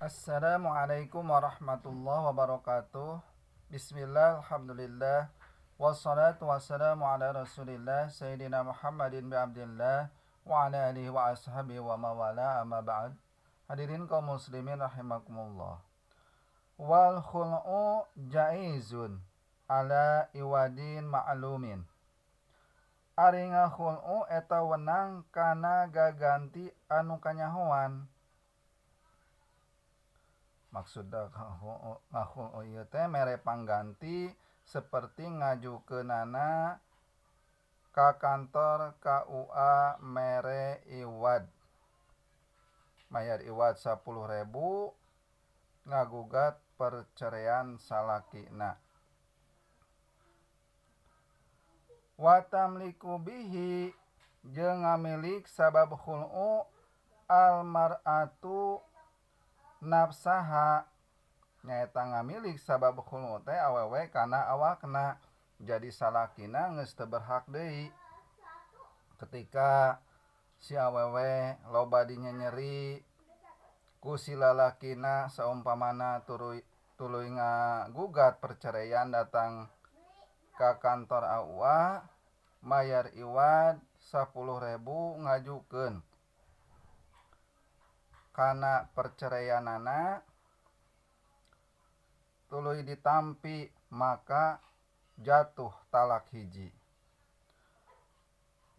Assalamualaikum warahmatullahi wabarakatuh. Bismillah, alhamdulillah. Wassalatu wassalamu ala rasulillah Sayyidina Muhammadin bi abdillah wa ala alihi wa ashabihi wa mawala amma ba'd. Hadirin kaum muslimin rahimakumullah. Wal khul'u jaizun ala iwadin ma'lumin. Ari ngakhul'u eta wenang kana gaganti anu kanyahoan. Maksudna ngakhul'u ieu teh mere pangganti seperti ngajukeunana ka kantor KUA mere iwad. Mayar iwad 10.000 ngagugat perceraian salakina. Wa tamliku bihi jeung ngamilik sabab khul'u al mar'atu nafsaha, nyaeta ngamilik sabab khul'u teh awewe kana awakna. Jadi salakina geus teu berhak deui ketika si awewe loba dinyeri ku si lalakina saumpamana tuluy ngagugat perceraian datang ka kantor AUA mayar iwad 10.000 ngajukeun kana perceraianana tuluy ditampi maka jatuh talak hiji.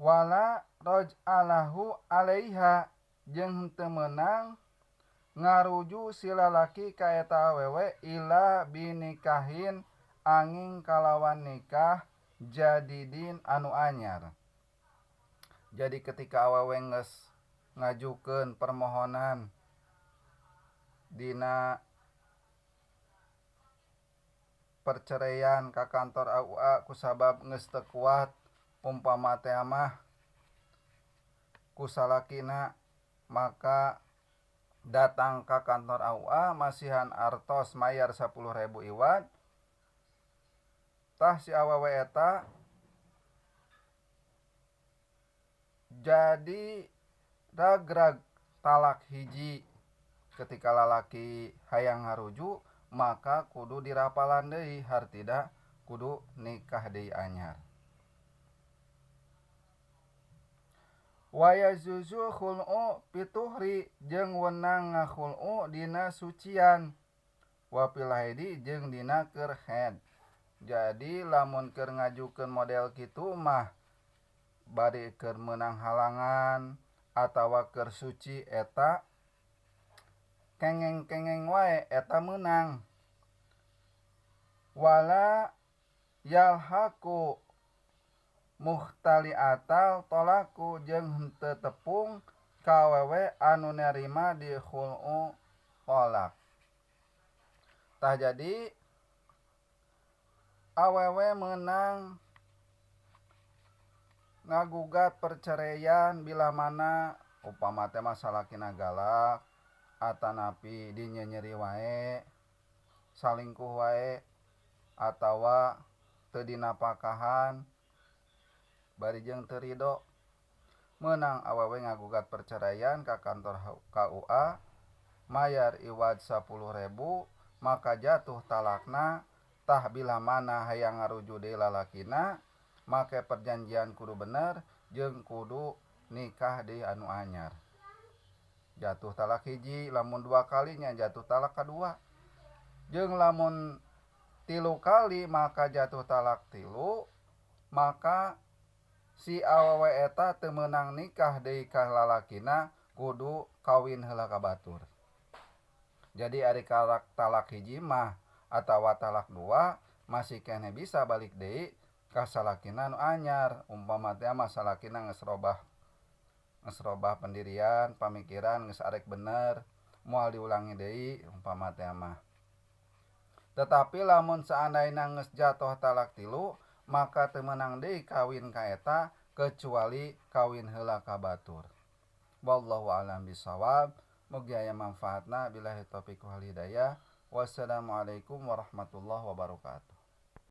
Wala raj'alahu alaiha jeung henteu meunang ngaruju si lalaki ka eta awewe ila binikahin angin kalawan nikah jadidin anu anyar. Jadi ketika awewe geus ngajukeun permohonan dina perceraian ka kantor AUA kusabab geus teu kuat umpama teh mah ku salakina, maka datang ka kantor AUA masihan artos mayar 10.000 iwad. Tah si awewe eta jadi ragrag talak hiji. Ketika lalaki hayang ngaruju maka kudu dirapalan deui, hartida kudu nikah deui anyar. Wa yajuzu khul'u pituhri jeung weunang ngakhul'u dina sucian. Wa fil haidi jeung dina keur haid. Jadi lamun keur ngajukeun model kitu mah bade keur meunang halangan atawa keur suci eta kengeng-kengeng wae eta meunang. Wala yalhaqu muhtaliatal tolaku jeung henteu tepung ka awewe anu narima di khul'u tolak. Tah jadi awewe meunang ngagugat perceraian bila mana upama teh mah salakina galak atanapi dinyeri wae, salingkuh wae, atawa teu dinapakahan bari jeung teu ridho. Meunang awewe ngagugat perceraian ka kantor KUA mayar iwad 10.000 maka jatuh talakna. Tah bila mana hayang ngaruju deui lalakina make perjanjian kudu bener jeung kudu nikah deui anu anyar. Jatuh talak hiji, lamun 2 kalinya jatuh talak kadua. Jeung lamun 3 kali maka jatuh talak 3, maka si awewe eta teu meunang nikah deui ka lalakina kudu kawin heula ka batur. Jadi ari talak hiji mah atawa talak 2 masih keneh bisa balik deui ka salakina anu anyar. Umpama teh mah salakina geus robah pendirian, pamikiran geus arek bener, moal diulangi deui umpama teh mah. Tetapi lamun seandainya geus jatuh talak 3 maka teu meunang deui kawin ka eta kecuali kawin heula ka batur. Wallahu a'lam bishawab. Mugi aya manfaatna. Billahi taufiq wal hidayah. Wassalamualaikum warahmatullahi wabarakatuh.